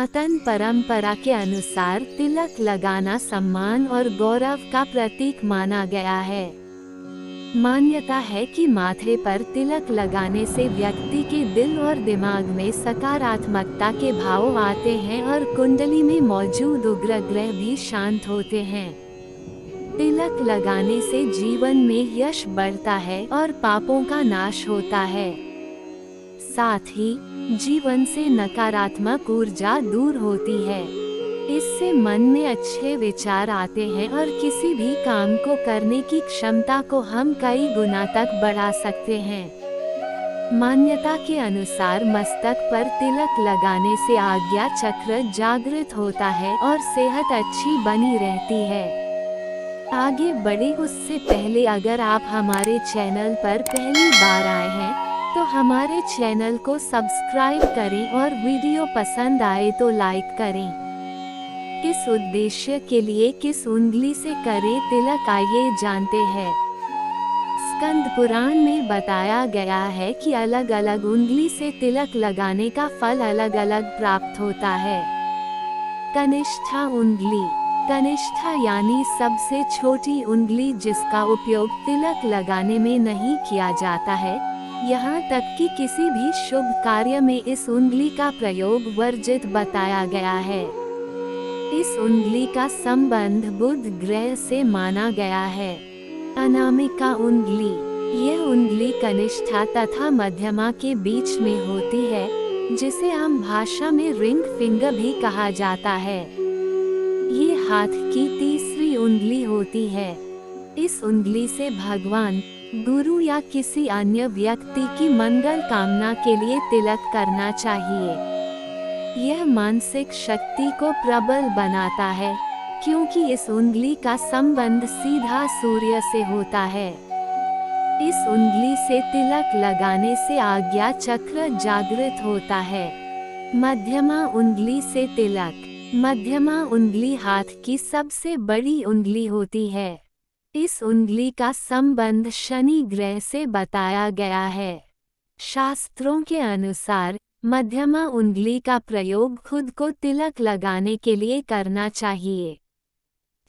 सनातन परंपरा के अनुसार तिलक लगाना सम्मान और गौरव का प्रतीक माना गया है। मान्यता है कि माथे पर तिलक लगाने से व्यक्ति के दिल और दिमाग में सकारात्मकता के भाव आते हैं और कुंडली में मौजूद उग्र ग्रह भी शांत होते हैं। तिलक लगाने से जीवन में यश बढ़ता है और पापों का नाश होता है। साथ ही जीवन से नकारात्मक ऊर्जा दूर होती है। इससे मन में अच्छे विचार आते हैं और किसी भी काम को करने की क्षमता को हम कई गुना तक बढ़ा सकते हैं। मान्यता के अनुसार मस्तक पर तिलक लगाने से आज्ञा चक्र जागृत होता है और सेहत अच्छी बनी रहती है। आगे बढ़े उससे पहले अगर आप हमारे चैनल पर पहली बार आए हैं तो हमारे चैनल को सब्सक्राइब करें और वीडियो पसंद आए तो लाइक करें। किस उद्देश्य के लिए किस उंगली से करें तिलक, आइए जानते हैं। स्कंद पुराण में बताया गया है कि अलग अलग उंगली से तिलक लगाने का फल अलग अलग प्राप्त होता है। कनिष्ठा उंगली, कनिष्ठा यानी सबसे छोटी उंगली जिसका उपयोग तिलक लगाने में नहीं किया जाता है। यहाँ तक कि किसी भी शुभ कार्य में इस उंगली का प्रयोग वर्जित बताया गया है। इस उंगली का संबंध बुध ग्रह से माना गया है। अनामिका उंगली, यह उंगली कनिष्ठा तथा मध्यमा के बीच में होती है, जिसे हम भाषा में रिंग फिंगर भी कहा जाता है। ये हाथ की तीसरी उंगली होती है। इस उंगली से भगवान, गुरु या किसी अन्य व्यक्ति की मंगल कामना के लिए तिलक करना चाहिए। यह मानसिक शक्ति को प्रबल बनाता है, क्योंकि इस उंगली का संबंध सीधा सूर्य से होता है। इस उंगली से तिलक लगाने से आज्ञा चक्र जागृत होता है। मध्यमा उंगली से तिलक, मध्यमा उंगली हाथ की सबसे बड़ी उंगली होती है। इस उंगली का संबंध शनि ग्रह से बताया गया है। शास्त्रों के अनुसार मध्यमा उंगली का प्रयोग खुद को तिलक लगाने के लिए करना चाहिए।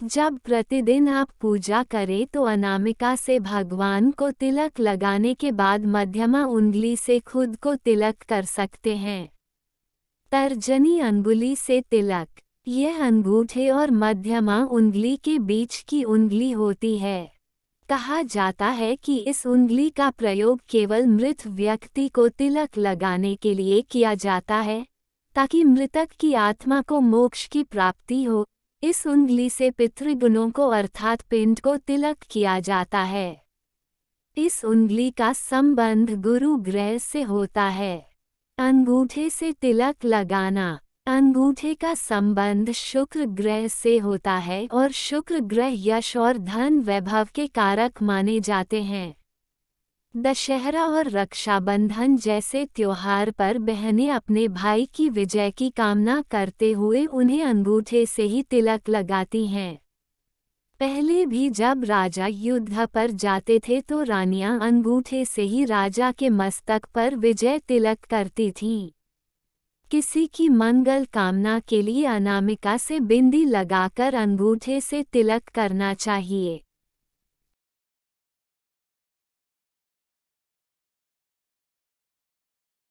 जब प्रतिदिन आप पूजा करें तो अनामिका से भगवान को तिलक लगाने के बाद मध्यमा उंगली से खुद को तिलक कर सकते हैं। तर्जनी अंगुली से तिलक, यह अंगूठे और मध्यमा उंगली के बीच की उंगली होती है। कहा जाता है कि इस उंगली का प्रयोग केवल मृत व्यक्ति को तिलक लगाने के लिए किया जाता है, ताकि मृतक की आत्मा को मोक्ष की प्राप्ति हो। इस उंगली से पितृगुणों को अर्थात पिंड को तिलक किया जाता है। इस उंगली का संबंध गुरु ग्रह से होता है। अंगूठे से तिलक लगाना, अंगूठे का संबंध शुक्र ग्रह से होता है और शुक्र ग्रह यश और धन वैभव के कारक माने जाते हैं। दशहरा और रक्षाबंधन जैसे त्योहार पर बहनें अपने भाई की विजय की कामना करते हुए उन्हें अंगूठे से ही तिलक लगाती हैं। पहले भी जब राजा युद्ध पर जाते थे तो रानियां अंगूठे से ही राजा के मस्तक पर विजय तिलक करती थीं। किसी की मंगल कामना के लिए अनामिका से बिंदी लगाकर अंगूठे से तिलक करना चाहिए।